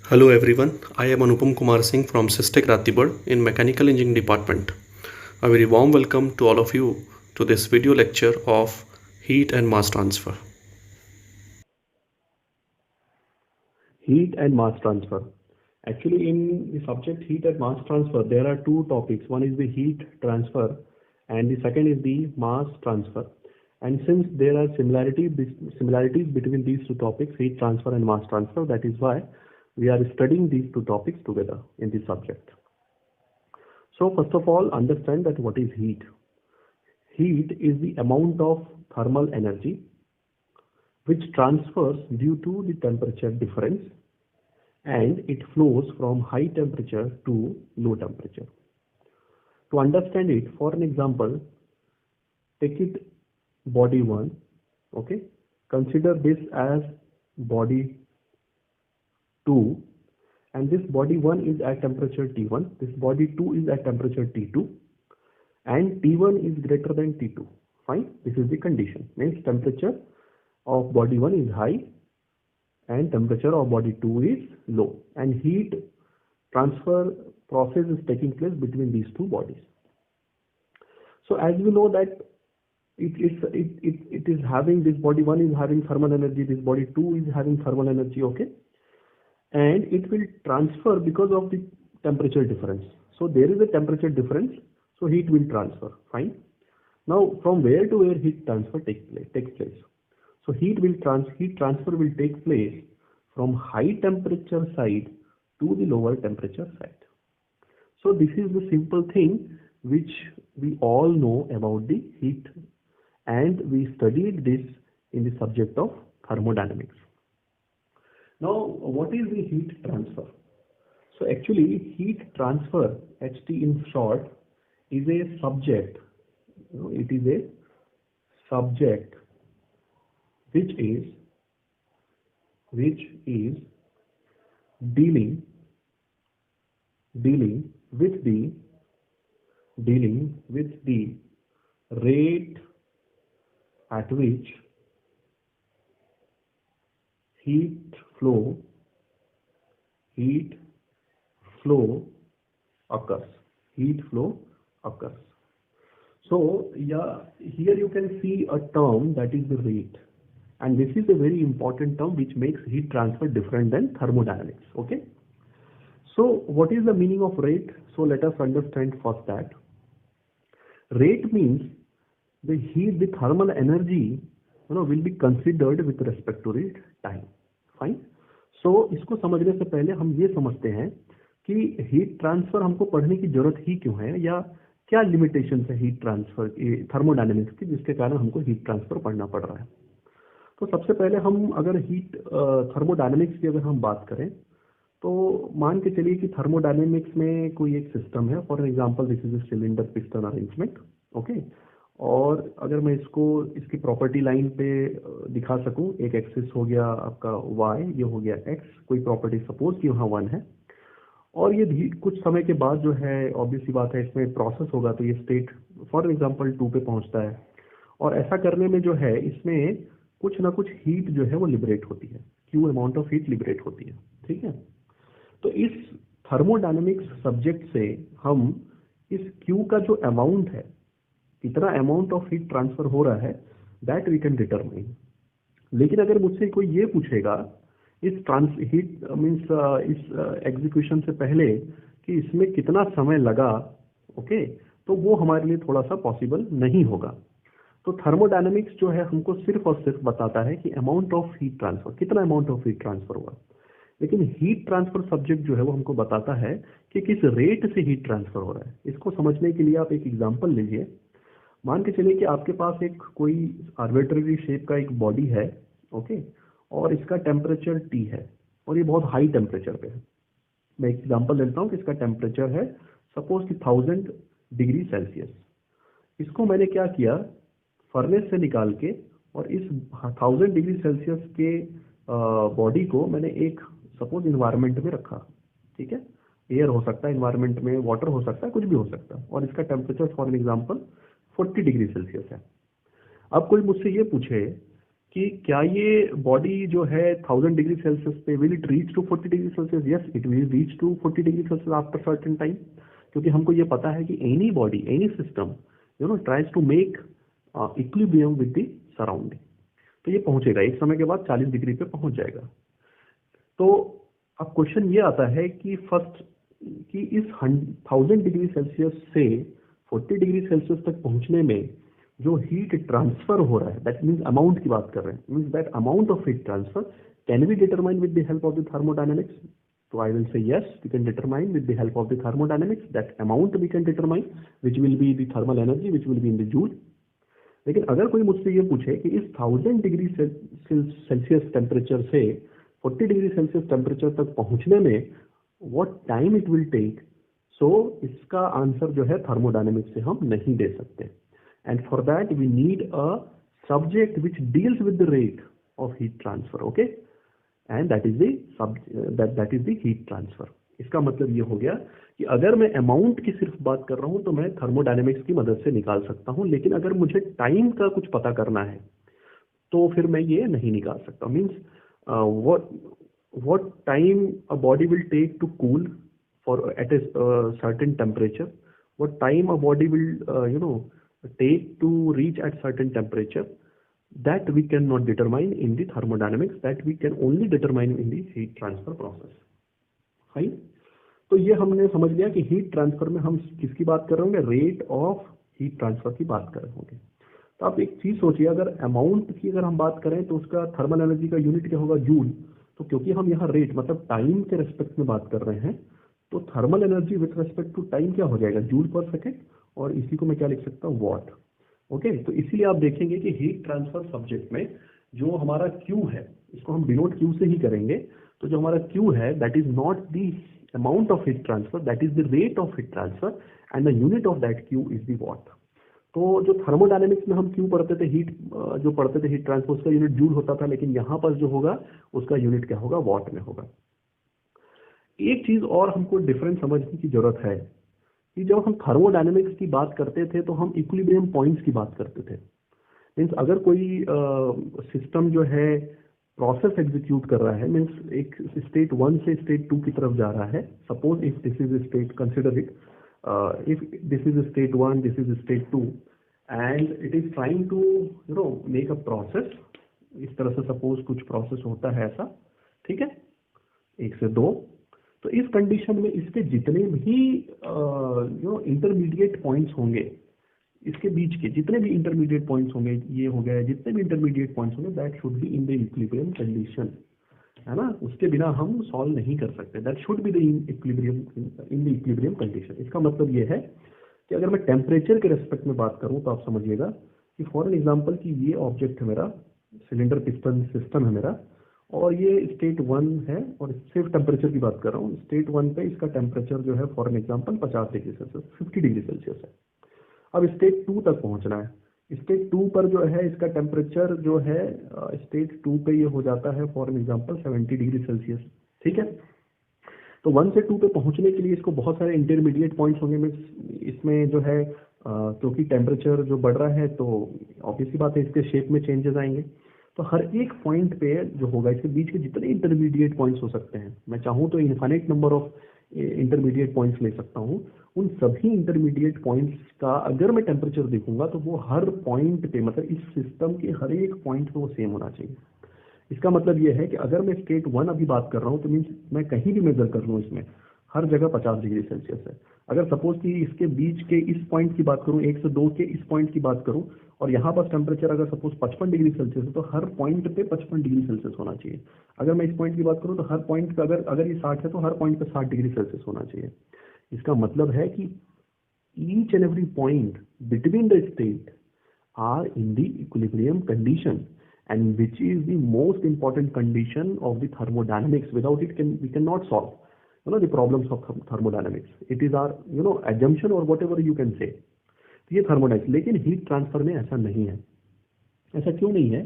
Hello everyone, I am Anupam Kumar Singh from Systec Ratibad in Mechanical Engineering Department. A very warm welcome to all of you to this video lecture of heat and mass transfer. Heat and mass transfer. Actually, in the subject heat and mass transfer, there are two topics. One is the heat transfer, and the second is the mass transfer. And since there are similarities between these two topics, heat transfer and mass transfer, that is why we are studying these two topics together in this subject. So first of all, understand that what is heat. Heat is the amount of thermal energy which transfers due to the temperature difference, and it flows from high temperature to low temperature. To understand it, for an example, take it body 1, okay? Consider this as body 2, and this body 1 is at temperature T1, this body 2 is at temperature T2, and T1 is greater than T2. Fine, this is the condition. Means temperature of body 1 is high and temperature of body 2 is low, and heat transfer process is taking place between these two bodies. So as we know that it is having, this body 1 is having thermal energy, this body 2 is having thermal energy, okay, and it will transfer because of the temperature difference. So there is a temperature difference, so heat will transfer. Fine. Now from where to where heat transfer takes place? So heat transfer will take place from high temperature side to the lower temperature side. So this is the simple thing which we all know about the heat, and we studied this in the subject of thermodynamics. Now, what is the heat transfer? So actually, heat transfer, HT in short, is a subject. It is a subject which is dealing with the rate at which heat flow occurs. So yeah, here you can see a term, that is the rate, and this is a very important term which makes heat transfer different than thermodynamics. Okay, so what is the meaning of rate? So let us understand first that rate means the thermal energy will be considered with respect to the time. Fine. So इसको समझने से पहले हम ये समझते हैं कि heat transfer हमको पढ़ने की जरूरत ही क्यों है, या क्या लिमिटेशन है हीट ट्रांसफर थर्मोडायनेमिक्स की, जिसके कारण हमको हीट ट्रांसफर पढ़ना पड़ रहा है. तो सबसे पहले हम अगर हीट थर्मोडायनेमिक्स की अगर हम बात करें, तो मान के चलिए कि थर्मोडायनेमिक्स में कोई एक सिस्टम है. For example this is a cylinder piston arrangement. Okay, और अगर मैं इसको इसकी प्रॉपर्टी लाइन पे दिखा सकूं, एक एक्सिस हो गया आपका y, ये हो गया x, कोई प्रॉपर्टी सपोज कि यहाँ 1 है, और ये कुछ समय के बाद जो है, ऑब्वियस सी बात है, इसमें प्रोसेस होगा तो ये स्टेट फॉर एग्जांपल 2 पे पहुंचता है, और ऐसा करने में जो है इसमें कुछ ना कुछ हीट जो है वो लिबरेट होती है, Q amount of heat liberate होती है. ठीक है, तो इस थर्मोडायनेमिक्स सब्जेक्ट से हम इस क्यू का जो अमाउंट है, कितना अमाउंट ऑफ हीट ट्रांसफर हो रहा है, दैट वी कैन डिटरमाइन. लेकिन अगर मुझसे कोई ये पूछेगा इस हीट मीन्स इस एग्जीक्यूशन से पहले कि इसमें कितना समय लगा, ओके, तो वो हमारे लिए थोड़ा सा पॉसिबल नहीं होगा. तो थर्मोडायनेमिक्स जो है हमको सिर्फ और सिर्फ बताता है कि अमाउंट ऑफ हीट ट्रांसफर, कितना अमाउंट ऑफ हीट ट्रांसफर हुआ. लेकिन हीट ट्रांसफर सब्जेक्ट जो है वो हमको बताता है कि किस रेट से हीट ट्रांसफर हो रहा है. इसको समझने के लिए आप एक एग्जांपल लीजिए. मान के चलिए कि आपके पास एक कोई आर्बिट्ररी शेप का एक बॉडी है, ओके, और इसका टेम्परेचर T है, और ये बहुत हाई टेम्परेचर पे है. मैं एक एग्जांपल लेता हूँ कि इसका टेम्परेचर है सपोज कि 1000 डिग्री सेल्सियस. इसको मैंने क्या किया, फर्नेस से निकाल के, और इस 1000 डिग्री सेल्सियस के बॉडी को मैंने एक सपोज इन्वायरमेंट में रखा. ठीक है, एयर हो सकता है इन्वायरमेंट में, वाटर हो सकता है, कुछ भी हो सकता है, और इसका temperature for an example 40 degree Celsius है. अब कोई मुझसे ये पूछे कि क्या ये बॉडी जो है 1000 डिग्री सेल्सियस पे will it reach to 40 degree Celsius? Yes, it will reach to 40 degree Celsius after certain time, क्योंकि हमको ये पता है कि any body, any system tries to make equilibrium with the surrounding. तो ये पहुंचेगा, एक समय के बाद 40 डिग्री पे पहुंच जाएगा। तो अब क्वेश्चन ये आता है कि फर्स्ट, कि इस 1000 डिग्री सेल्सियस से 40 डिग्री सेल्सियस तक पहुंचने में जो हीट ट्रांसफर हो रहा है, दैट मीन्स अमाउंट की बात कर रहे हैं, means that amount of heat transfer can be determine with the help of the thermodynamics. तो I will say yes, we can determine with the help of the thermodynamics that amount we can determine which will be the thermal energy which will be in the joule. लेकिन अगर कोई मुझसे ये पूछे कि इस 1000 degree Celsius temperature से 40 degree Celsius temperature तक पहुंचने में what time it will take, so इसका आंसर जो है थर्मोडायनेमिक्स से हम नहीं दे सकते। And for that we need a subject which deals with the rate of heat transfer, okay, and that is the heat transfer. इसका मतलब ये हो गया कि अगर मैं अमाउंट की सिर्फ बात कर रहा हूं तो मैं थर्मोडायनेमिक्स की मदद से निकाल सकता हूं, लेकिन अगर मुझे टाइम का कुछ पता करना है तो फिर मैं ये नहीं निकाल सकता। Means what time a body will take to cool for at a certain temperature, what time a body will take to reach at certain temperature, that we cannot determine in the thermodynamics, that we can only determine in the heat transfer process। Fine, तो ये हमने समझ लिया कि heat transfer में हम किसकी बात कर रहे होंगे, रेट ऑफ हीट ट्रांसफर की बात कर रहे होंगे। तो आप एक चीज सोचिए, अगर अमाउंट की अगर हम बात करें तो उसका थर्मल एनर्जी का यूनिट क्या होगा, जूल। तो क्योंकि हम यहाँ रेट मतलब टाइम के रेस्पेक्ट में बात कर रहे हैं, तो thermal energy with respect to time क्या हो जाएगा, जूल पर सेकेंड, और इसी को मैं क्या लिख सकता हूँ, वॉट। ओके, तो इसीलिए आप देखेंगे कि हीट ट्रांसफर सब्जेक्ट में जो हमारा क्यू है, इसको हम डिनोट क्यू से ही करेंगे। तो जो हमारा क्यू है that is not the amount of heat transfer, that is the rate of heat transfer, and the unit of that Q is the what. तो जो थर्मोडायनेमिक्स में हम क्यू पढ़ते थे, जो पढ़ते थे हीट ट्रांसफर, उसका यूनिट जूल होता था, लेकिन यहाँ पर जो होगा उसका यूनिट क्या होगा, वॉट में होगा। एक चीज और हमको डिफरेंस समझने की जरूरत है कि जब हम थर्मोडायनेमिक्स की बात करते थे तो हम इक्विलिब्रियम पॉइंट्स की बात करते थे। मीन्स अगर कोई सिस्टम जो है प्रोसेस एग्जीक्यूट कर रहा है, मीन्स एक स्टेट 1 से स्टेट 2 की तरफ जा रहा है, suppose if this is state, consider it, if this is state 1, this is state 2, and it is trying to make a process, इस तरह से सपोज कुछ प्रोसेस होता है ऐसा, ठीक है, 1 से 2। तो इस कंडीशन में इसके जितने भी इंटरमीडिएट पॉइंट्स होंगे, इसके बीच के जितने भी इंटरमीडिएट पॉइंट्स होंगे, ये हो गए, जितने भी इंटरमीडिएट पॉइंट्स होंगे, that should be in the equilibrium condition, है ना, उसके बिना हम सॉल्व नहीं कर सकते। That should be the equilibrium, in the equilibrium condition. इसका मतलब ये है कि अगर मैं टेम्परेचर के रेस्पेक्ट में बात करूं तो आप समझिएगा कि फॉर एन एग्जांपल कि ये ऑब्जेक्ट है मेरा, सिलेंडर पिस्टन सिस्टम है मेरा, और ये स्टेट 1 है, और सिर्फ टेम्परेचर की बात कर रहा हूँ। स्टेट 1 पे इसका टेम्परेचर जो है for an example 50 degree Celsius, 50 degree Celsius है। अब स्टेट 2 तक पहुंचना है। स्टेट 2 पर जो है इसका टेम्परेचर जो है स्टेट 2 पे ये हो जाता है for an example 70 degree Celsius, ठीक है। तो 1 से 2 पे पहुंचने के लिए इसको बहुत सारे इंटरमीडिएट पॉइंट्स होंगे। मीन्स इसमें जो है क्योंकि टेम्परेचर जो बढ़ रहा है तो ऑब्वियसली बात है इसके शेप में चेंजेस आएंगे। तो हर एक पॉइंट पे जो होगा, इसके बीच के जितने इंटरमीडिएट पॉइंट्स हो सकते हैं, मैं चाहूँ तो infinite number of intermediate points ले सकता हूँ, उन सभी इंटरमीडिएट पॉइंट्स का अगर मैं टेम्परेचर देखूंगा तो वो हर पॉइंट पे, मतलब इस सिस्टम के हर एक पॉइंट पे वो सेम होना चाहिए। इसका मतलब ये है कि अगर मैं स्टेट 1 अभी बात कर रहा हूँ तो मीन्स मैं कहीं भी मेजर कर लूँ, इसमें हर जगह 50 डिग्री सेल्सियस है। अगर सपोज कि इसके बीच के इस पॉइंट की बात करूँ, 1 से 2 के इस पॉइंट की बात करूँ, और यहाँ पर टेम्परेचर अगर सपोज 55 डिग्री सेल्सियस है, तो हर पॉइंट पे 55 डिग्री सेल्सियस होना चाहिए। अगर मैं इस पॉइंट की बात करूँ तो हर पॉइंट पे अगर ये 60 है तो हर पॉइंट पे 60 डिग्री सेल्सियस होना चाहिए। इसका मतलब है कि each and every point between the state are in the equilibrium condition, and which is the most important condition of the thermodynamics. Without it we cannot solve the problems of thermodynamics. It is our assumption or whatever you can say. तो ये thermodynamics. लेकिन heat transfer में ऐसा नहीं है। ऐसा क्यों नहीं है?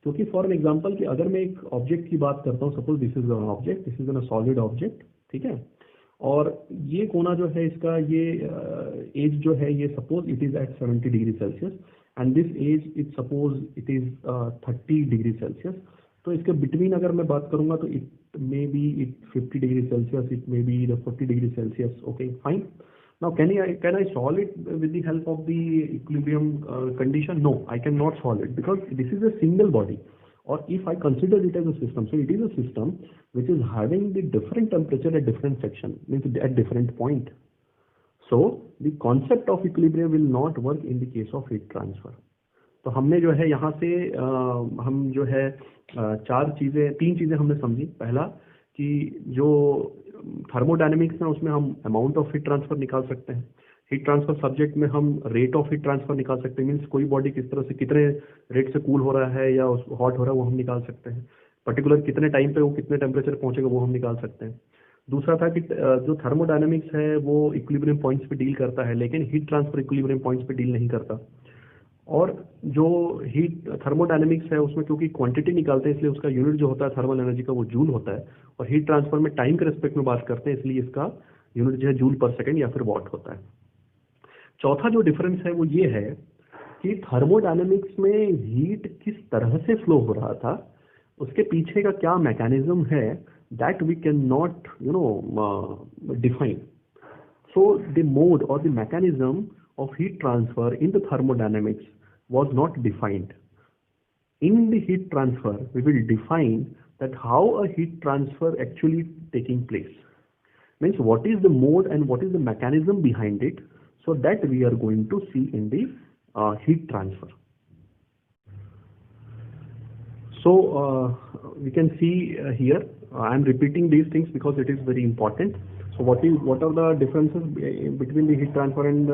क्योंकि फॉर एन एग्जांपल कि अगर मैं एक ऑब्जेक्ट की बात करता हूँ, suppose this is an object, this is an solid object, ठीक है, और ये कोना जो है इसका, ये एज जो है, ये suppose it is at 70 degree Celsius, and this as it suppose it is 30 degree Celsius. तो इसके बिटवीन अगर मैं बात करूंगा तो it may be it 50 degree Celsius, it may be 40 degree Celsius. Okay fine. Now, can I solve it with the help of the equilibrium condition? No, I cannot solve it because this is a single body. Or if I consider it as a system, so it is a system which is having the different temperature at different section, means at different point. So the concept of equilibrium will not work in the case of heat transfer. तो हमने जो है यहाँ से हम जो है तीन चीजें हमने समझी. पहला कि जो थर्मोडायनेमिक्स है उसमें हम अमाउंट ऑफ हीट ट्रांसफर निकाल सकते हैं. हीट ट्रांसफर सब्जेक्ट में हम रेट ऑफ हीट ट्रांसफर निकाल सकते हैं. मीन्स कोई बॉडी किस तरह से कितने रेट से कूल हो रहा है या हॉट हो रहा है वो हम निकाल सकते हैं. पर्टिकुलर कितने टाइम पे वो कितने टेम्परेचर पहुंचेगा वो हम निकाल सकते हैं. दूसरा था कि जो थर्मोडायनेमिक्स है वो इक्विलिब्रियम पॉइंट्स पे डील करता है, लेकिन हीट ट्रांसफर इक्विलिब्रियम पॉइंट्स पे डील नहीं करता. और जो हीट थर्मोडायनेमिक्स है उसमें क्योंकि क्वांटिटी निकालते हैं इसलिए उसका यूनिट जो होता है थर्मल एनर्जी का वो जूल होता है. और हीट ट्रांसफर में टाइम के रेस्पेक्ट में बात करते हैं इसलिए इसका यूनिट जो है जूल पर सेकंड या फिर वॉट होता है. चौथा जो डिफरेंस है वो ये है कि थर्मोडायनेमिक्स में हीट किस तरह से फ्लो हो रहा था, उसके पीछे का क्या मैकेनिज्म है, that we can not define. So the mode or the mechanism of heat transfer in the thermodynamics was not defined. In the heat transfer, we will define that how a heat transfer actually taking place. Means what is the mode and what is the mechanism behind it. So that we are going to see in the heat transfer. So we can see here, I am repeating these things because it is very important. So what are the differences between the heat transfer and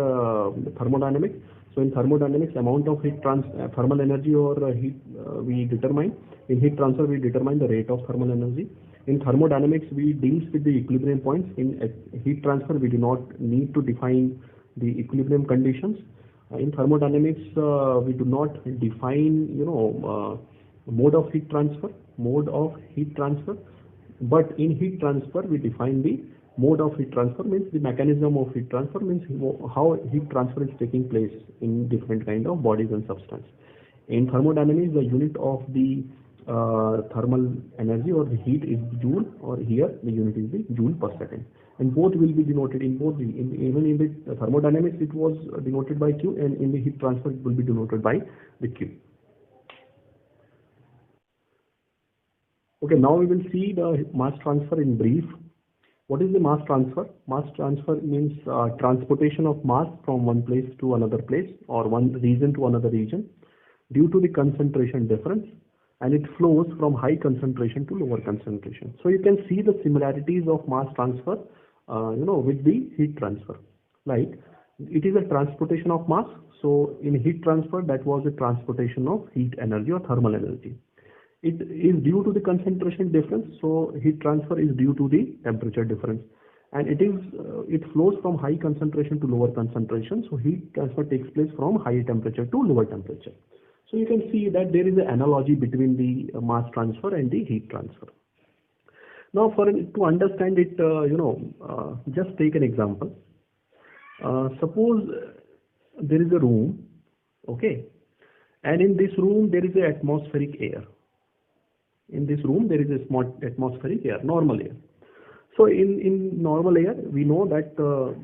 thermodynamics? So in thermodynamics, amount of thermal energy or heat we determine. In heat transfer, we determine the rate of thermal energy. In thermodynamics, we deals with the equilibrium points. In heat transfer, we do not need to define the equilibrium conditions. In thermodynamics, we do not define, mode of heat transfer. But in heat transfer, we define the mode of heat transfer, means the mechanism of heat transfer, means how heat transfer is taking place in different kind of bodies and substance. In thermodynamics, the unit of the thermal energy or the heat is joule, or here the unit is the joule per second. And both will be denoted in both even in the thermodynamics it was denoted by Q, and in the heat transfer it will be denoted by the Q. Okay, now we will see the mass transfer in brief. What is the mass transfer? Mass transfer means transportation of mass from one place to another place or one region to another region due to the concentration difference, and it flows from high concentration to lower concentration. So you can see the similarities of mass transfer, with the heat transfer. Like it is a transportation of mass. So in heat transfer, that was a transportation of heat energy or thermal energy. It is due to the concentration difference, so heat transfer is due to the temperature difference, and it flows from high concentration to lower concentration. So heat transfer takes place from high temperature to lower temperature. So you can see that there is an analogy between the mass transfer and the heat transfer. Now, to understand it, just take an example. Suppose there is a room, okay, and in this room there is a atmospheric air. In this room there is a small atmospheric air, normal air. So in normal air we know that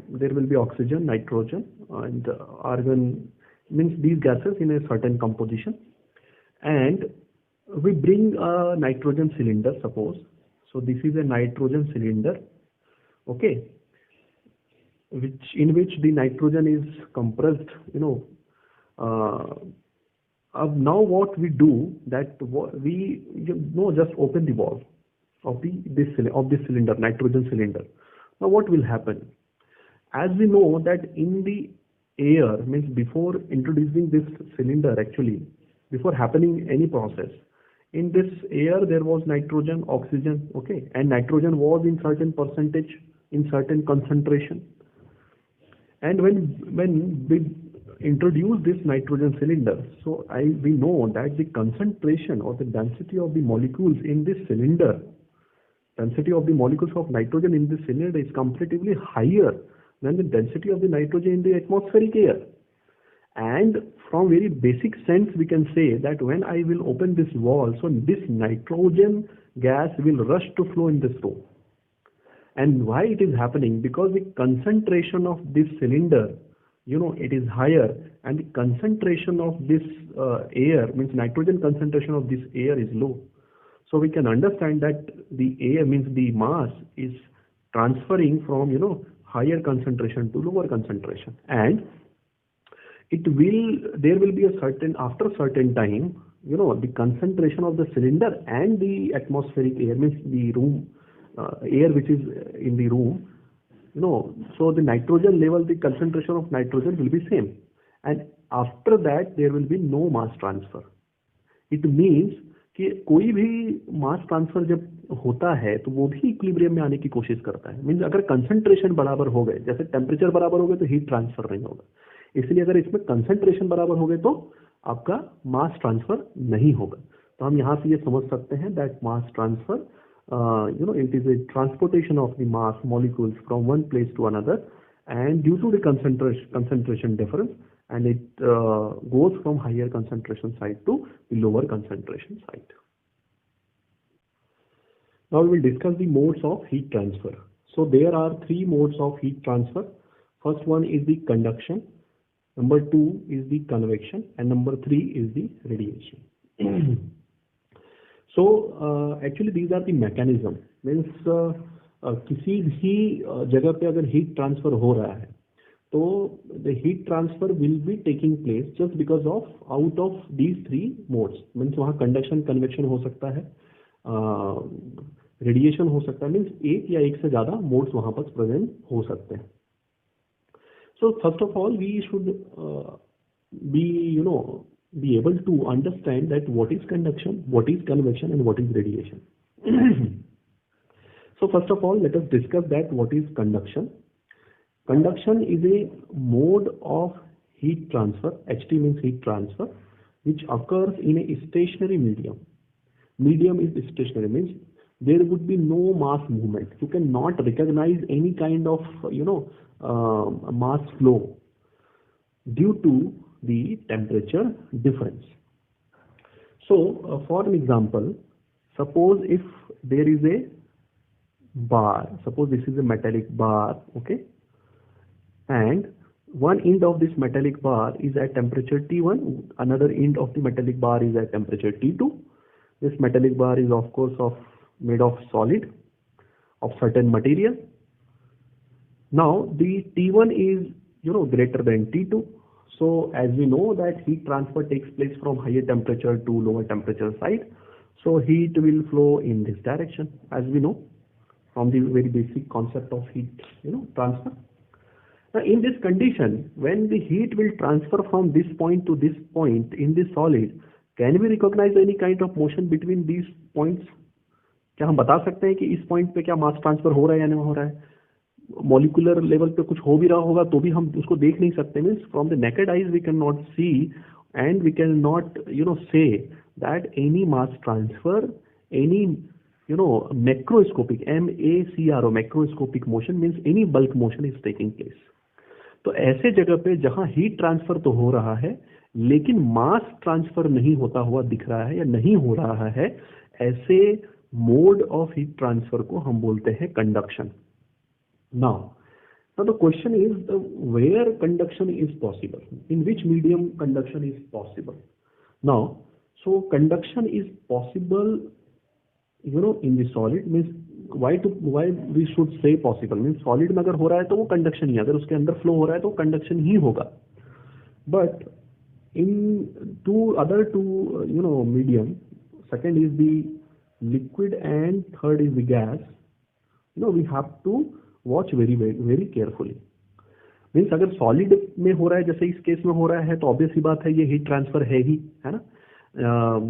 there will be oxygen, nitrogen and argon, means these gases in a certain composition, and we bring a nitrogen cylinder, suppose. So this is a nitrogen cylinder, okay, in which the nitrogen is compressed, now what we do, that we just open the valve of this cylinder, nitrogen cylinder. Now what will happen? As we know that in the air, means before introducing this cylinder, actually before happening any process, in this air there was nitrogen, oxygen, okay, and nitrogen was in certain percentage, in certain concentration. And when we introduce this nitrogen cylinder, so we know that the concentration or the density of the molecules in this cylinder, density of the molecules of nitrogen in this cylinder is comparatively higher than the density of the nitrogen in the atmospheric air. And from very basic sense, we can say that when I will open this valve, so this nitrogen gas will rush to flow in this room. And why it is happening? Because the concentration of this cylinder, it is higher, and the concentration of this air, means nitrogen concentration of this air is low. So we can understand that the air, means the mass, is transferring from higher concentration to lower concentration, and there will be a certain, after certain time, the concentration of the cylinder and the atmospheric air, means the room air which is in the room, so the nitrogen level, the concentration of nitrogen will be same, and after that there will be no mass transfer. It means कि कोई भी mass transfer जब होता है तो वो भी equilibrium में आने की कोशिश करता है। मीन्स अगर कंसंट्रेशन बराबर हो गए, जैसे टेम्परेचर बराबर हो गए तो हीट ट्रांसफर नहीं होगा, इसलिए अगर इसमें कंसंट्रेशन बराबर हो गए तो आपका मास ट्रांसफर नहीं होगा। तो हम यहाँ से ये समझ सकते हैं that mass transfer, it is a transportation of the mass molecules from one place to another, and due to the concentration difference, and it goes from higher concentration site to the lower concentration site. Now we will discuss the modes of heat transfer. So there are three modes of heat transfer. First one is the conduction, number two is the convection, and number three is the radiation. So actually these are the mechanism. Means किसी भी जगह पे अगर heat transfer हो रहा है तो the heat transfer will be taking place just because of out of these three modes. Means वहाँ conduction, convection हो सकता है, radiation हो सकता है, means एक या एक से ज़्यादा modes वहाँ पर present हो सकते हैं. So first of all we should be able to understand that what is conduction, what is convection, and what is radiation. So first of all, let us discuss that what is conduction. Conduction is a mode of heat transfer, HT means heat transfer, which occurs in a stationary medium. Medium is stationary, means there would be no mass movement. You cannot recognize any kind of mass flow due to the temperature difference. So for an example, suppose if there is a bar, suppose this is a metallic bar, okay, and one end of this metallic bar is at temperature T1, another end of the metallic bar is at temperature T2. This metallic bar is of course made of solid of certain material. Now the T1 is greater than T2. So as we know that heat transfer takes place from higher temperature to lower temperature side, so heat will flow in this direction, as we know from the very basic concept of heat transfer. Now in this condition, when the heat will transfer from this point to this point in this solid, can we recognize any kind of motion between these points? क्या हम बता सकते हैं कि इस point पे क्या mass transfer हो रहा है या नहीं हो रहा है? मॉलिक्यूलर लेवल पे कुछ हो भी रहा होगा तो भी हम उसको देख नहीं सकते. Means from the naked eyes we can not see and we can not say that any mass transfer, any macroscopic, MACRO macroscopic motion means any bulk motion is taking place. तो ऐसे जगह पे जहां हीट ट्रांसफर तो हो रहा है लेकिन मास ट्रांसफर नहीं होता हुआ दिख रहा है या नहीं हो रहा है, ऐसे मोड ऑफ हीट ट्रांसफर को हम बोलते हैं conduction. Now the question is where conduction is possible, in which medium conduction is possible. Now, so conduction is possible, in the solid. Means why we should say possible, means solid में अगर हो रहा है तो वो conduction ही, अगर उसके अंदर flow हो रहा है तो conduction ही होगा. But in other two medium, second is the liquid and third is the gas, we have to watch very carefully. Means अगर सॉलिड में हो रहा है जैसे इस केस में हो रहा है तो ऑब्वियस ही बात है ये हीट ट्रांसफर है ही, है ना.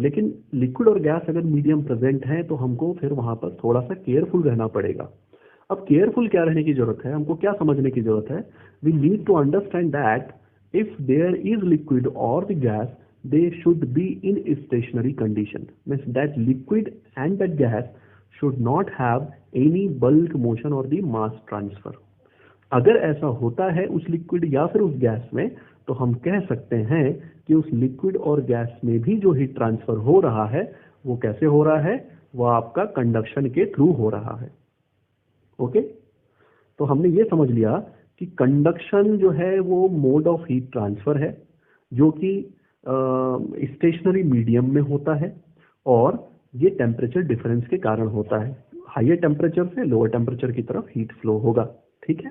लेकिन लिक्विड और गैस अगर मीडियम प्रेजेंट है तो हमको फिर वहां पर थोड़ा सा केयरफुल रहना पड़ेगा. अब केयरफुल क्या रहने की जरूरत है, हमको क्या समझने की जरूरत है? We need to understand that if there is liquid और the gas, they should be in stationary condition. Means that liquid and that gas should not have any bulk motion or the mass transfer. अगर ऐसा होता है उस liquid या फिर उस gas में तो हम कह सकते हैं कि उस लिक्विड और गैस में भी जो हीट ट्रांसफर हो रहा है वो कैसे हो रहा है, वो आपका कंडक्शन के थ्रू हो रहा है। ओके, तो हमने ये समझ लिया कि कंडक्शन जो है वो मोड ऑफ हीट ट्रांसफर है जो कि स्टेशनरी मीडियम में होता है और ये टेम्परेचर डिफरेंस के कारण होता है। हायर टेम्परेचर से लोअर टेम्परेचर की तरफ हीट फ्लो होगा। ठीक है,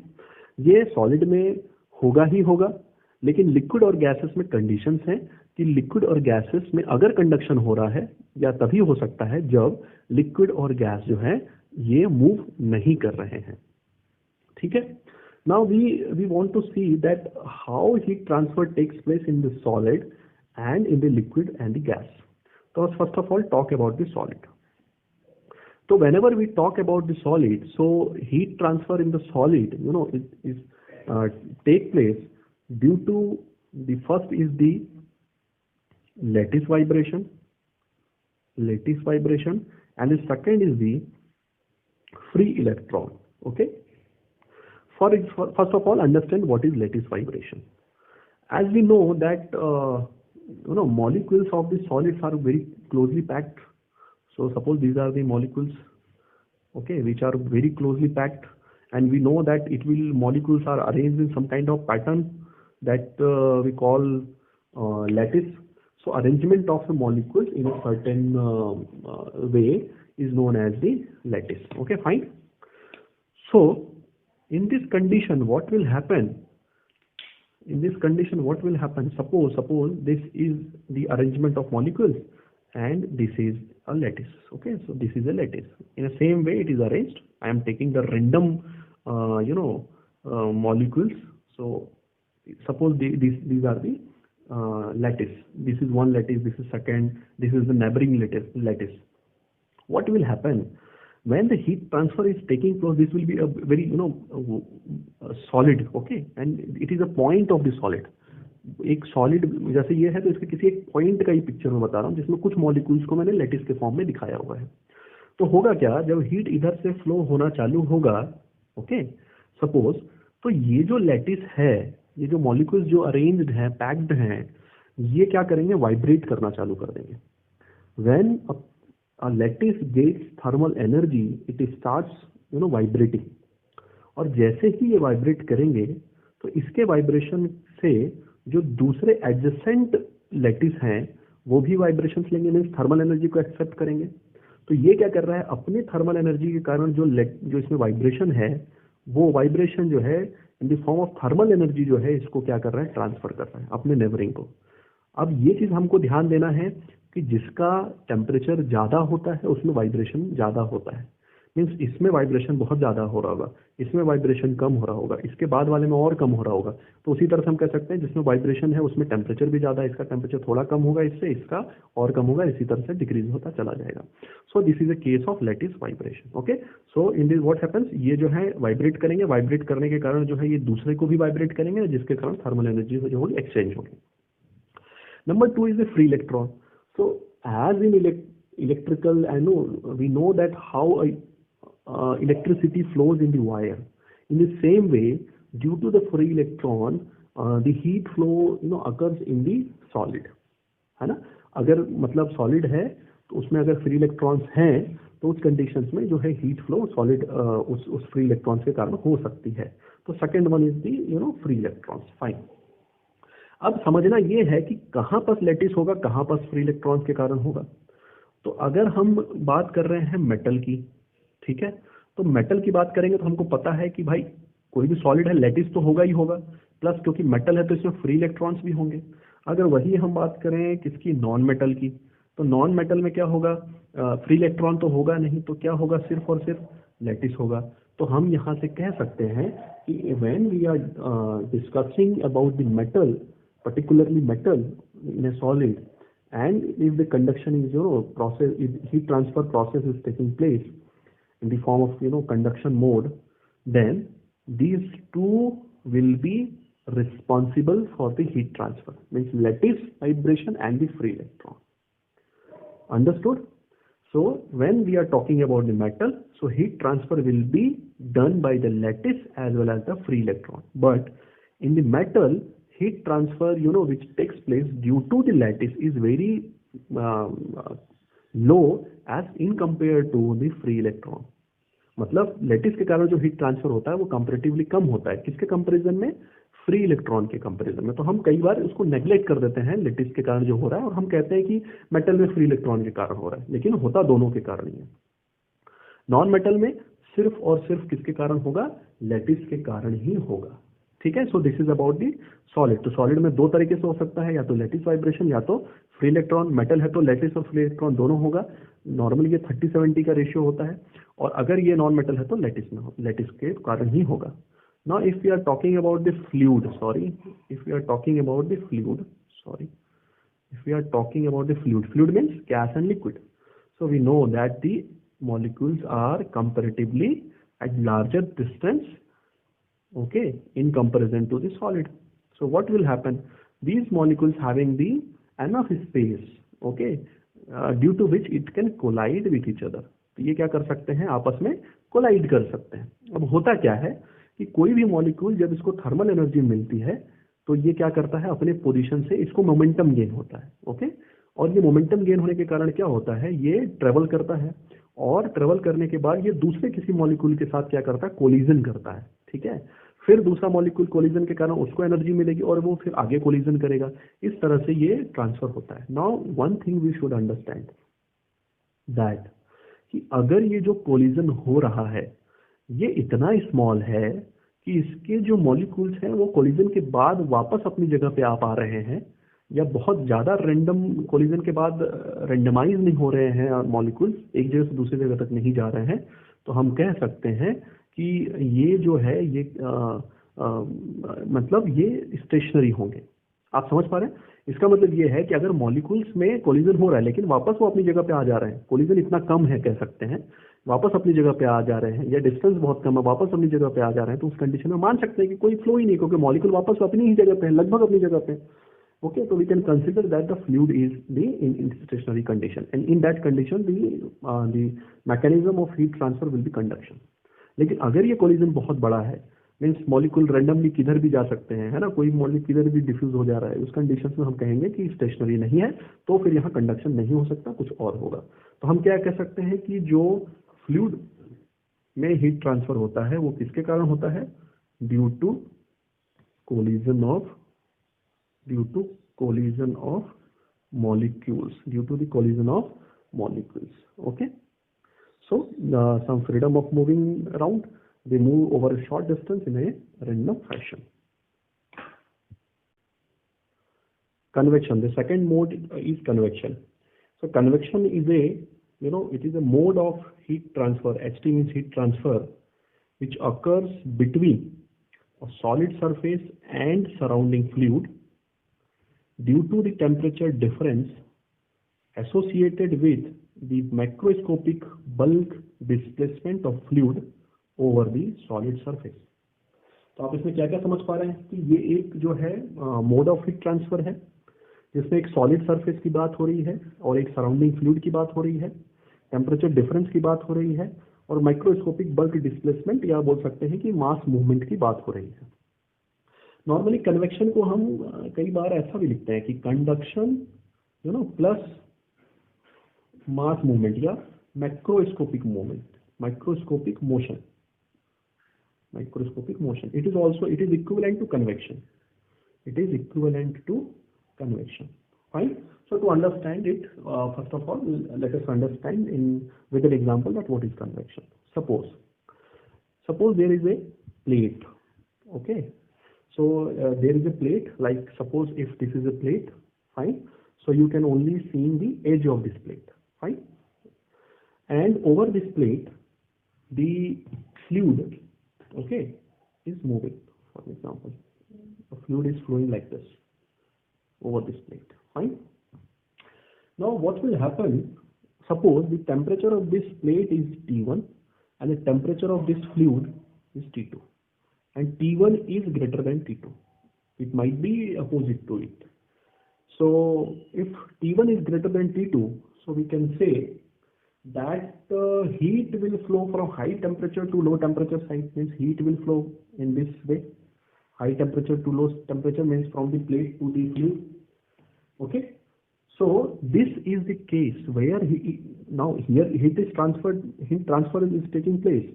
ये सॉलिड में होगा ही होगा, लेकिन लिक्विड और गैसेस में कंडीशंस हैं कि लिक्विड और गैसेस में अगर कंडक्शन हो रहा है या तभी हो सकता है जब लिक्विड और गैस जो है ये मूव नहीं कर रहे हैं। ठीक है, now we want to see that how heat transfer takes place in the solid and in the liquid and the gas. So let's first of all talk about the solid. So whenever we talk about the solid, so heat transfer in the solid, it is take place due to the first is the lattice vibration, and the second is the free electron. Okay. First of all, understand what is lattice vibration. As we know that molecules of the solids are very closely packed. So suppose these are the molecules, okay, which are very closely packed, and we know that molecules are arranged in some kind of pattern that we call lattice. So arrangement of the molecules in a certain way is known as the lattice. Okay, fine. So in this condition, what will happen? Suppose this is the arrangement of molecules and this is a lattice. Okay, so this is a lattice. In the same way it is arranged. I am taking the random molecules. So suppose these are the lattice. This is one lattice, this is second, this is the neighboring lattice. What will happen? When the heat transfer is taking place, this will be a very solid, okay, and it is a point of the solid. एक solid जैसे ये है तो इसके किसी एक point का ही picture में बता रहा हूँ जिसमें कुछ मॉलिक्यूल्स को मैंने लेटिस के फॉर्म में दिखाया हुआ है। तो होगा क्या, जब हीट इधर से फ्लो होना चालू होगा, ओके, सपोज, तो ये जो लेटिस है, ये जो मॉलिक्यूल्स जो अरेंज्ड हैं, पैक्ड हैं, ये क्या करेंगे, वाइब्रेट करना चालू कर देंगे। When a lattice gets thermal energy, it starts vibrating, और जैसे ही ये वाइब्रेट करेंगे तो इसके वाइब्रेशन से जो दूसरे एडजेसेंट लेटिस हैं वो भी वाइब्रेशंस लेंगे, मींस थर्मल एनर्जी को एक्सेप्ट करेंगे। तो ये क्या कर रहा है, अपनी थर्मल एनर्जी के कारण जो इसमें वाइब्रेशन है वो वाइब्रेशन जो है in the form of thermal energy जो है इसको क्या कर रहा है, ट्रांसफर कर रहा है अपने नेबरिंग को। अब ये चीज हमको ध्यान देना है कि जिसका टेम्परेचर ज्यादा होता है उसमें वाइब्रेशन ज्यादा होता है, मीन्स इसमें वाइब्रेशन बहुत ज्यादा हो रहा होगा, इसमें वाइब्रेशन कम हो रहा होगा, इसके बाद वाले में और कम हो रहा होगा। तो उसी तरह से हम कह सकते हैं जिसमें वाइब्रेशन है उसमें टेम्परेचर भी ज्यादा है, इसका टेम्परेचर थोड़ा कम होगा, इसका और कम होगा, इसी तरह से डिक्रीज होता चला जाएगा। So this is a case of lattice vibration. Okay, so in this what happens, ये जो है वाइब्रेट करेंगे, वाइब्रेट करने के कारण जो है ये दूसरे को भी वाइब्रेट करेंगे जिसके कारण थर्मल एनर्जी जो होगी एक्सचेंज होगी। Number 2 is the free electron. So as in electrical, we know that how electricity flows in the wire. In the same way, due to the free electron, the heat flow occurs in the solid, है ना। अगर मतलब solid है तो उसमें अगर free electrons हैं तो उस कंडीशंस में जो है हीट फ्लो सॉलिड उस फ्री इलेक्ट्रॉन्स के कारण हो सकती है। तो second one is the free electrons. Fine, अब समझना ये है कि कहाँ पर लेटिस होगा, कहाँ पर फ्री इलेक्ट्रॉन्स के कारण होगा। तो अगर हम बात कर रहे हैं मेटल की, ठीक है, तो मेटल की बात करेंगे तो हमको पता है कि भाई कोई भी सॉलिड है लेटिस तो होगा ही होगा, प्लस क्योंकि मेटल है तो इसमें फ्री इलेक्ट्रॉन्स भी होंगे। अगर वही हम बात करें किसकी, नॉन मेटल की, तो नॉन मेटल में क्या होगा, फ्री इलेक्ट्रॉन तो होगा नहीं, तो क्या होगा, सिर्फ और सिर्फ लेटिस होगा। तो हम यहाँ से कह सकते हैं कि when we are discussing about the metal, particularly metal in a solid, and if the conduction is process, if heat transfer process is taking place in the form of conduction mode, then these two will be responsible for the heat transfer, means lattice vibration and the free electron. Understood? So when we are talking about the metal, so heat transfer will be done by the lattice as well as the free electron, but in the metal heat transfer, which takes place due to the lattice is very low as in compared to the free electron. मतलब lettuce के कारण जो heat transfer होता है वो comparatively कम होता है, किसके कंपैरिजन में? फ्री इलेक्ट्रॉन के कंपैरिजन में। तो हम कई बार उसको नेग्लेक्ट कर देते हैं लेटिस के कारण जो हो रहा है, और हम कहते हैं कि मेटल में फ्री इलेक्ट्रॉन के कारण हो रहा है, लेकिन होता दोनों के कारण ही है। नॉन मेटल में सिर्फ और सिर्फ किसके कारण होगा? लेटिस के कारण ही होगा। ठीक है, सो this is about the solid. तो सॉलिड में दो तरीके से हो सकता है, या तो लेटिस वाइब्रेशन या तो फ्री इलेक्ट्रॉन। मेटल है तो लेटिस और फ्री इलेक्ट्रॉन दोनों होगा। नॉर्मली ये 30-70 का रेशियो होता है, और अगर ये नॉन मेटल है तो लेटिस में लेटिस के कारण ही होगा। Now if we are talking about the fluid, if we are talking about the fluid means gas and liquid. So we know that the molecules are comparatively at larger distance, okay, in comparison to the solid. So what will happen? These molecules having the enough space, okay, due to which it can collide with each other. तो ये क्या कर सकते हैं? आपस में collide कर सकते हैं। अब होता क्या है कि कोई भी मॉलिक्यूल जब इसको थर्मल एनर्जी मिलती है तो ये क्या करता है? अपने पोजीशन से इसको मोमेंटम गेन होता है, ओके। और ये मोमेंटम गेन होने के कारण क्या होता है? ये ट्रेवल करता है, और ट्रेवल करने के बाद ये दूसरे किसी मॉलिक्यूल के साथ क्या करता है? कोलिजन करता है, ठीक है। फिर दूसरा मॉलिक्यूल कोलिजन के कारण उसको एनर्जी मिलेगी और वो फिर आगे कोलिजन करेगा। इस तरह से ये ट्रांसफर होता है। Now one thing we should understand that कि अगर ये जो कोलिजन हो रहा है ये इतना स्मॉल है कि इसके जो मॉलिक्यूल्स हैं वो कोलिजन के बाद वापस अपनी जगह पे आ पा रहे हैं, या बहुत ज़्यादा रैंडम कोलिजन के बाद रेंडमाइज नहीं हो रहे हैं मॉलिक्यूल्स, एक जगह से दूसरी जगह तक नहीं जा रहे हैं, तो हम कह सकते हैं कि ये जो है ये मतलब ये स्टेशनरी होंगे। आप समझ पा रहे हैं? इसका मतलब ये है कि अगर मॉलिक्यूल्स में कोलिजन हो रहा है लेकिन वापस वो अपनी जगह पे आ जा रहे हैं, कोलिजन इतना कम है कह सकते हैं, वापस अपनी जगह पे आ जा रहे हैं, या डिस्टेंस बहुत कम है वापस अपनी जगह पे आ जा रहे हैं, तो उस कंडीशन में मान सकते हैं कि कोई फ्लो ही नहीं, क्योंकि मॉलिक्यूल वापस अपनी ही जगह पे है, लगभग अपनी जगह पे। Okay, so we can consider that the fluid is in stationary condition, and in that condition the mechanism of heat transfer will be conduction. लेकिन अगर ये कोलिजन बहुत बड़ा है, मीन्स मॉलिक्यूल रैंडमली किधर भी जा सकते हैं, है ना, कोई मॉलिक्यूल किधर भी डिफ्यूज हो जा रहा है, उस कंडीशन में हम कहेंगे कि स्टेशनरी नहीं है, तो फिर यहाँ कंडक्शन नहीं हो सकता, कुछ और होगा। तो हम क्या कह सकते हैं कि जो फ्लूइड में हीट ट्रांसफर होता है वो किसके कारण होता है? Due to collision of molecules, due to the collision of molecules. Okay, so some freedom of moving around, they move over a short distance in a random fashion. Convection, the second mode is convection. So convection is it is a mode of heat transfer. HT means heat transfer, which occurs between a solid surface and surrounding fluid due to the temperature difference associated with the macroscopic bulk displacement of fluid over the solid surface. तो आप इसमें क्या क्या समझ पा रहे हैं कि ये एक जो है मोड ऑफ हीट ट्रांसफर है, जिसमें एक सॉलिड सरफेस की बात हो रही है और एक सराउंडिंग फ्लूइड की बात हो रही है, टेम्परेचर डिफरेंस की बात हो रही है, और माइक्रोस्कोपिक बल्क डिस्प्लेसमेंट या बोल सकते हैं कि मास मूवमेंट की बात हो रही है। नॉर्मली कन्वेक्शन को हम कई बार ऐसा भी लिखते हैं कि कंडक्शन प्लस मास मूवमेंट या macroscopic movement, microscopic motion, it is equivalent to convection. Fine. So to understand it, first of all let us understand with an example that what is convection. Suppose there is a plate, okay. So there is a plate, like suppose if this is a plate, fine. So you can only see the edge of this plate, fine. And over this plate, the fluid, okay, is moving. For example, the fluid is flowing like this over this plate, fine. Now what will happen? Suppose the temperature of this plate is T1 and the temperature of this fluid is T2. And T1 is greater than T2. It might be opposite to it. So if T1 is greater than T2, so we can say that heat will flow from high temperature to low temperature side, means heat will flow in this way. high temperature to low temperature means from the plate to the fluid. Okay, so this is the case where now here heat transfer is taking place.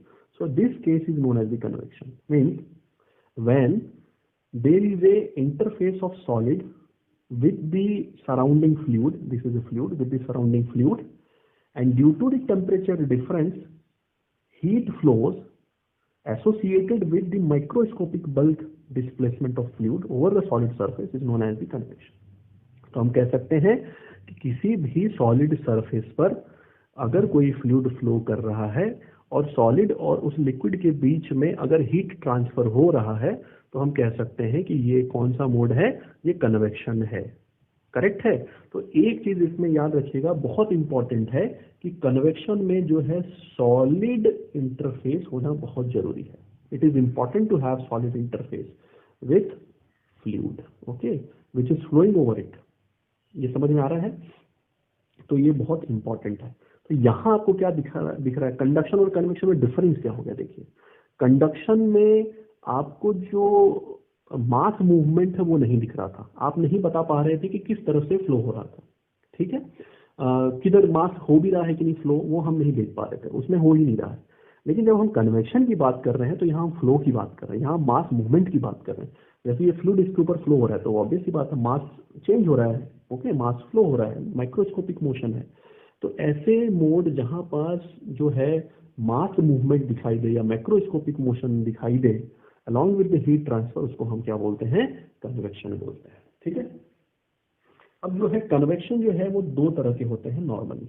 So this case is known as the convection. Means when there is a interface of solid with the surrounding fluid, this is a fluid with the surrounding fluid, and due to the temperature difference, heat flows associated with the microscopic bulk displacement of fluid over the solid surface is known as the convection. तो हम कह सकते हैं कि किसी भी solid surface पर अगर कोई फ्लूइड फ्लो कर रहा है और सॉलिड और उस लिक्विड के बीच में अगर हीट ट्रांसफर हो रहा है, तो हम कह सकते हैं कि ये कौन सा मोड है, ये कन्वेक्शन है। करेक्ट है। तो एक चीज इसमें याद रखिएगा, बहुत इंपॉर्टेंट है कि कन्वेक्शन में जो है सॉलिड इंटरफेस होना बहुत जरूरी है। It is important to have solid interface with fluid, okay, which is flowing over it. ये समझ में आ रहा है? तो ये बहुत इंपॉर्टेंट है। तो यहाँ आपको क्या दिख रहा है, कंडक्शन और कन्वेक्शन में डिफरेंस क्या हो गया। देखिए, कंडक्शन में आपको जो मास मूवमेंट है वो नहीं दिख रहा था, आप नहीं बता पा रहे थे कि किस तरफ से फ्लो हो रहा था, ठीक है, किधर मास हो भी रहा है कि नहीं फ्लो, वो हम नहीं देख पा रहे थे, उसमें हो ही नहीं रहा है। लेकिन जब हम कन्वेक्शन की बात कर रहे हैं तो यहाँ हम फ्लो की बात कर रहे हैं, यहाँ मास मूवमेंट की बात कर रहे हैं। जैसे ये फ्लूइड इसके ऊपर फ्लो हो रहा है तो ऑब्वियस सी बात है मास चेंज हो रहा है, ओके, मास फ्लो हो रहा है, माइक्रोस्कोपिक मोशन है। तो ऐसे मोड जहां पास जो है मास मूवमेंट दिखाई दे या माइक्रोस्कोपिक मोशन दिखाई दे along with the heat transfer, उसको हम क्या बोलते हैं, कन्वेक्शन बोलते हैं। ठीक है। अब जो है कन्वेक्शन जो है वो दो तरह के होते हैं नॉर्मली।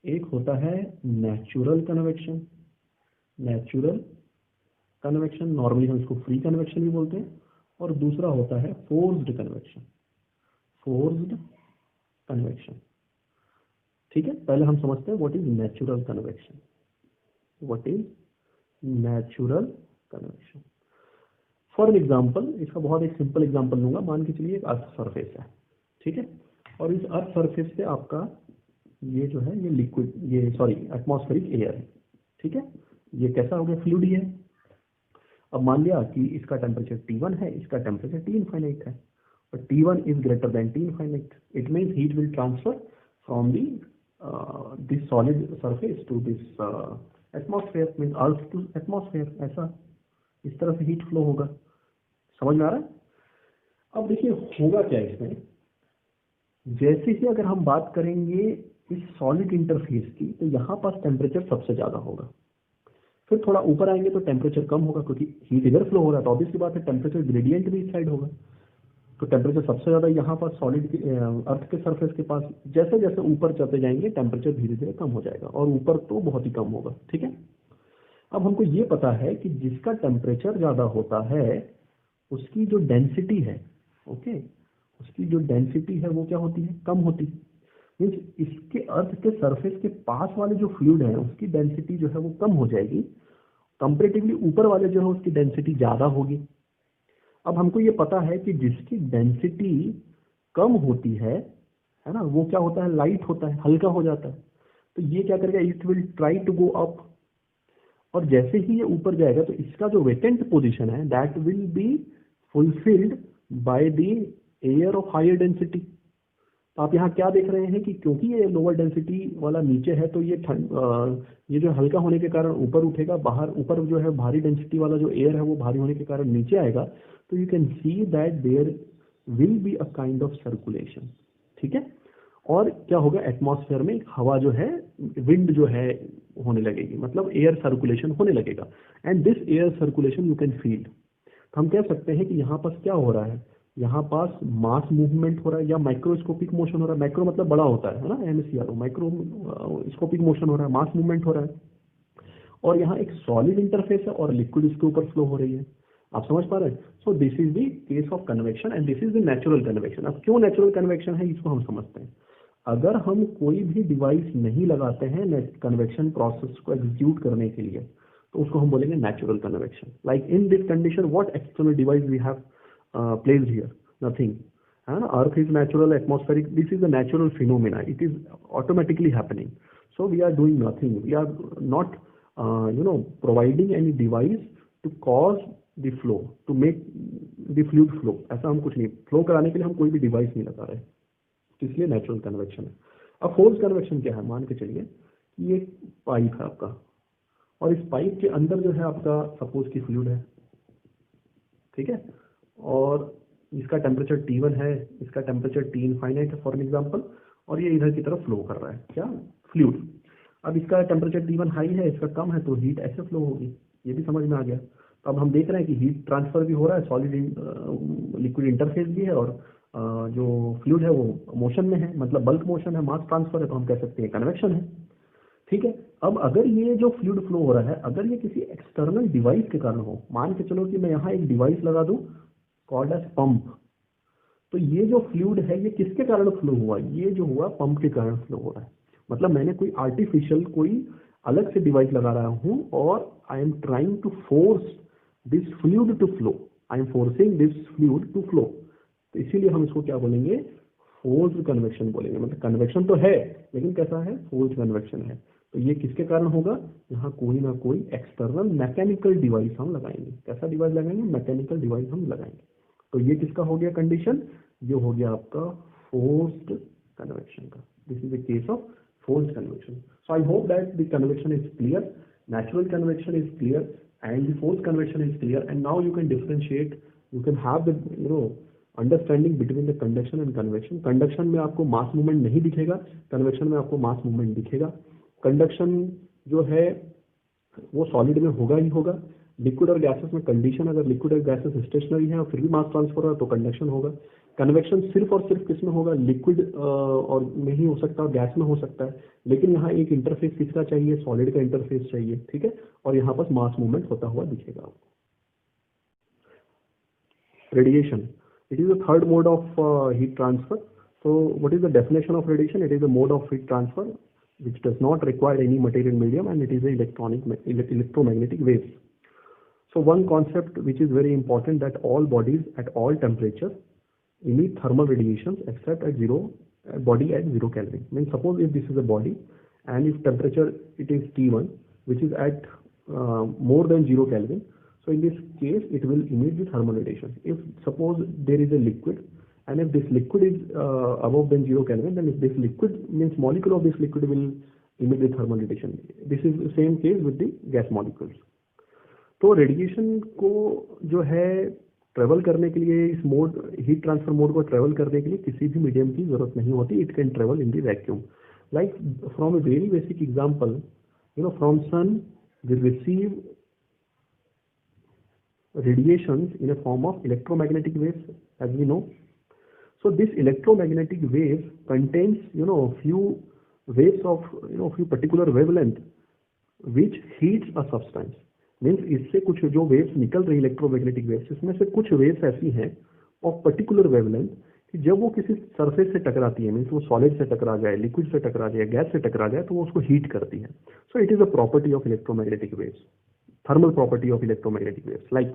एक होता है natural convection, natural convection normally हम इसको फ्री कन्वेक्शन भी बोलते हैं, और दूसरा होता है फोर्स्ड कन्वेक्शन, फोर्स्ड कन्वेक्शन। ठीक है, पहले हम समझते हैं what is natural convection. What is natural convection? For example, इसका बहुत एक सिंपल एग्जांपल लूंगा। मान के चलिए एक अर्थ सरफेस है, ठीक है, और इस अर्थ सरफेस पे आपका ये जो है ये लिक्विड, ये सॉरी एटमॉस्फेरिक एयर है, ठीक है। ये कैसा हो गया, फ्लूइड है। अब मान लिया कि इसका टेम्परेचर T1 है, इसका टेम्परेचर T इनफाइनाइट है, और T1 is greater than T infinite. It means heat will transfer from this solid surface to this atmosphere, means earth to atmosphere, ऐसा इस तरह से हीट फ्लो होगा। समझ में आ रहा है? अब देखिए होगा क्या इसमें, जैसे ही अगर हम बात करेंगे इस सॉलिड इंटरफेस की, तो यहाँ पास टेम्परेचर सबसे ज्यादा होगा। फिर थोड़ा ऊपर आएंगे तो टेम्परेचर कम होगा, क्योंकि हीट इधर फ्लो हो रहा है, तो ऑब्वियसली बात है टेम्परेचर ग्रेडियंट भी इस साइड होगा। तो टेम्परेचर सबसे ज्यादा यहाँ पास सॉलिड अर्थ के सरफेस के पास। जैसे जैसे ऊपर चलते जाएंगे टेम्परेचर धीरे धीरे कम हो जाएगा, और ऊपर तो बहुत ही कम होगा। ठीक है। अब हमको ये पता है कि जिसका टेम्परेचर ज्यादा होता है उसकी जो डेंसिटी है, ओके, उसकी जो डेंसिटी है वो क्या होती है, कम होती है। मीन्स इसके अर्थ के सरफेस के पास वाले जो फ्लूइड है उसकी डेंसिटी जो है वो कम हो जाएगी, कंपैरेटिवली ऊपर वाले जो है उसकी डेंसिटी ज्यादा होगी। अब हमको ये पता है कि जिसकी डेंसिटी कम होती है ना, वो क्या होता है, लाइट होता है, हल्का हो जाता है। तो ये क्या करेगा, it will try to go up, और जैसे ही ये ऊपर जाएगा तो इसका जो वेकेंट पोजीशन है that will be fulfilled by the air of higher density. आप यहाँ क्या देख रहे हैं कि क्योंकि ये लोअर डेंसिटी वाला नीचे है तो ये जो हल्का होने के कारण ऊपर उठेगा, बाहर ऊपर जो है भारी डेंसिटी वाला जो एयर है वो भारी होने के कारण नीचे आएगा। तो you can see that there will be a kind of circulation. ठीक है। और क्या होगा, एटमॉस्फेयर में हवा जो है, विंड जो है होने लगेगी, मतलब एयर सर्कुलेशन होने लगेगा, and this air circulation you can feel. तो हम कह सकते हैं कि यहाँ पास क्या हो रहा है, यहाँ पास मास मूवमेंट हो रहा है या माइक्रोस्कोपिक मोशन हो रहा है। माइक्रो मतलब बड़ा होता है ना, MSCR, माइक्रोस्कोपिक मोशन हो रहा है, मास मूवमेंट हो रहा है, और यहाँ एक सॉलिड इंटरफेस है और लिक्विड इसके ऊपर फ्लो हो रही है। आप समझ पा रहे हैं? सो this is the case of convection and this is the natural convection. अब क्यों नेचुरल कन्वेक्शन है इसको हम समझते हैं। अगर हम कोई भी डिवाइस नहीं लगाते हैं कन्वेक्शन प्रोसेस को एग्जीक्यूट करने के लिए, तो उसको हम बोलेंगे natural convection. Like in this condition what external device we have placed here, nothing, and earth is natural, atmospheric, this is a natural phenomena, it is automatically happening. So we are doing nothing, we are not providing any device to cause the flow, to make the fluid flow. ऐसा हम कुछ नहीं, flow कराने के लिए हम कोई भी डिवाइस नहीं लगा रहे, इसलिए नेचुरल कन्वेक्शन है। अब फोर्स कन्वेक्शन क्या है, मान के चलिए कि ये पाइप है आपका, और इस पाइप के अंदर जो है आपका सपोज की फ्लूइड है, ठीक है, और इसका टेम्परेचर T1 है, इसका टेम्परेचर T इनफाइनाइट है फॉर एग्जांपल, और ये इधर की तरफ फ्लो कर रहा है क्या, फ्लूइड। अब इसका टेम्परेचर T1 हाई है, इसका कम है, तो हीट ऐसे फ्लो होगी, ये भी समझ में आ गया। तो अब हम देख रहे हैं कि हीट ट्रांसफर भी हो रहा है, सॉलिड लिक्विड इंटरफेस भी है, और जो फ्लूइड है वो मोशन में है, मतलब बल्क मोशन है, मास ट्रांसफर है, तो हम कह सकते हैं कन्वेक्शन है, ठीक है। अब अगर ये जो फ्लूइड फ्लो हो रहा है, अगर ये किसी एक्सटर्नल डिवाइस के कारण हो, मान के चलो कि मैं यहाँ एक डिवाइस लगा दूं कॉल्ड एज पंप, तो ये जो फ्लूइड है ये किसके कारण फ्लो हुआ, ये जो हुआ पंप के कारण फ्लो हो रहा है। मतलब मैंने कोई आर्टिफिशियल कोई अलग से डिवाइस लगा रहा हूं, और I am trying to force this fluid to flow, I am forcing this fluid to flow, तो इसीलिए हम इसको क्या बोलेंगे, फोर्स्ड कन्वेक्शन बोलेंगे। मतलब कन्वेक्शन तो है, लेकिन कैसा है, फोर्स्ड कन्वेक्शन है। तो ये किसके कारण होगा, यहाँ कोई ना कोई एक्सटर्नल मैकेनिकल डिवाइस हम लगाएंगे। कैसा डिवाइस लगाएंगे, मैकेनिकल डिवाइस हम लगाएंगे। तो ये किसका हो गया कंडीशन, ये हो गया आपका फोर्स्ड कन्वेक्शन का। This is the case of forced convection. So I hope that the convection is clear, natural convection is clear and the forced convection is clear, and now you can differentiate, you can have the understanding between the conduction and convection. Conduction में आपको mass movement नहीं दिखेगा, convection में आपको mass movement दिखेगा। Conduction जो है वो सॉलिड में होगा ही होगा, लिक्विड और गैसेस में कंडीशन, अगर लिक्विड और गैसेस स्टेशनरी है और फिर भी मास ट्रांसफर हो रहा है तो कंडक्शन होगा। कन्वेक्शन सिर्फ और सिर्फ किस में होगा, लिक्विड और में ही हो सकता है, गैस में हो सकता है, लेकिन यहाँ एक इंटरफेस किसका चाहिए, सॉलिड का इंटरफेस चाहिए, ठीक है, और यहाँ पर मास मूवमेंट होता हुआ दिखेगा आपको। Radiation, it is the third mode of heat transfer. So what is the definition of radiation? It is a mode of heat transfer which does not require any material medium, and it is a electromagnetic waves. So one concept which is very important, that all bodies at all temperatures emit thermal radiations except at body at 0 Kelvin. Means suppose if this is a body and if temperature it is T1 which is at more than 0 Kelvin, so in this case it will emit the thermal radiation. If suppose there is a liquid and if this liquid is above than 0 Kelvin, then if this liquid means molecule of this liquid will emit the thermal radiation. This is the same case with the gas molecules. तो radiation को जो है travel करने के लिए, इस mode heat transfer mode को travel करने के लिए किसी भी मीडियम की जरूरत नहीं होती। It can travel in the vacuum. Like from a very basic example, from sun we receive radiations in a form of electromagnetic waves, as we know. So this electromagnetic wave contains few waves of few particular wavelength which heats a substance. Means इससे कुछ जो waves निकल रही electromagnetic waves, इसमें से कुछ waves ऐसी हैं of particular wavelength कि जब वो किसी सरफेस से टकराती है, मीन्स वो सॉलिड से टकरा जाए, लिक्विड से टकरा जाए, गैस से टकरा जाए, तो वो उसको हीट करती है। So it is a property of electromagnetic waves, thermal property of electromagnetic waves. Like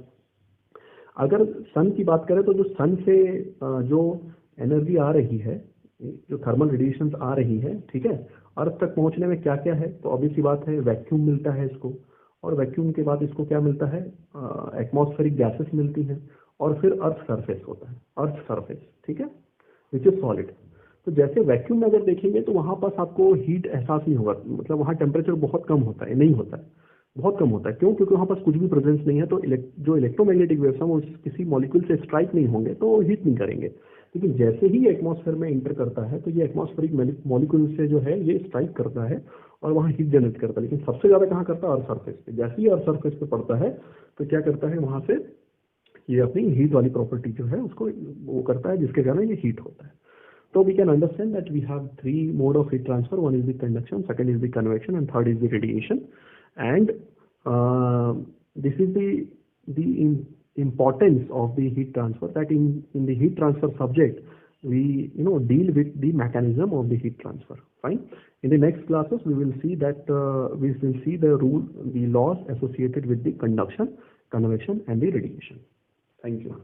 अगर सन की बात करें तो जो सन से जो एनर्जी आ रही है, जो थर्मल रेडिएशंस आ रही है, ठीक है, अर्थ तक पहुंचने में क्या क्या है, तो ऑब्वियस सी बात है वैक्यूम मिलता है इसको, और वैक्यूम के बाद इसको क्या मिलता है, एटमॉस्फेरिक गैसेस मिलती हैं, और फिर अर्थ सरफेस होता है, अर्थ सरफेस, ठीक है, विच इज सॉलिड। तो जैसे वैक्यूम में अगर देखेंगे तो वहां पास आपको हीट एहसास नहीं होगा, मतलब वहां टेम्परेचर बहुत कम होता है, नहीं होता है, बहुत कम होता है। क्यों? क्योंकि वहां पास कुछ भी प्रेजेंस नहीं है, तो जो इलेक्ट्रोमैग्नेटिक वेव्स हैं वो किसी मॉलिक्यूल से स्ट्राइक नहीं होंगे तो हीट नहीं करेंगे। लेकिन जैसे ही एटमॉस्फेयर में इंटर करता है तो ये एटमॉस्फेरिक मॉलिक्यूल से जो है ये स्ट्राइक करता है और वहाँ हीट जनरेट करता है। लेकिन सबसे ज्यादा कहाँ करता है? अर्थ सरफेस पे। जैसे ही अर्थ सरफेस पे पड़ता है तो क्या करता है, वहां से ये अपनी हीट वाली प्रॉपर्टी जो है उसको वो करता है, जिसके कारण ये हीट होता है। So we can understand that we have three mode of heat transfer. One is the conduction, second is the convection, and third is the radiation. And this is the importance of the heat transfer. That in the heat transfer subject, we deal with the mechanism of the heat transfer. Fine. In the next classes, we will see that we will see the laws associated with the conduction, convection, and the radiation. Thank you.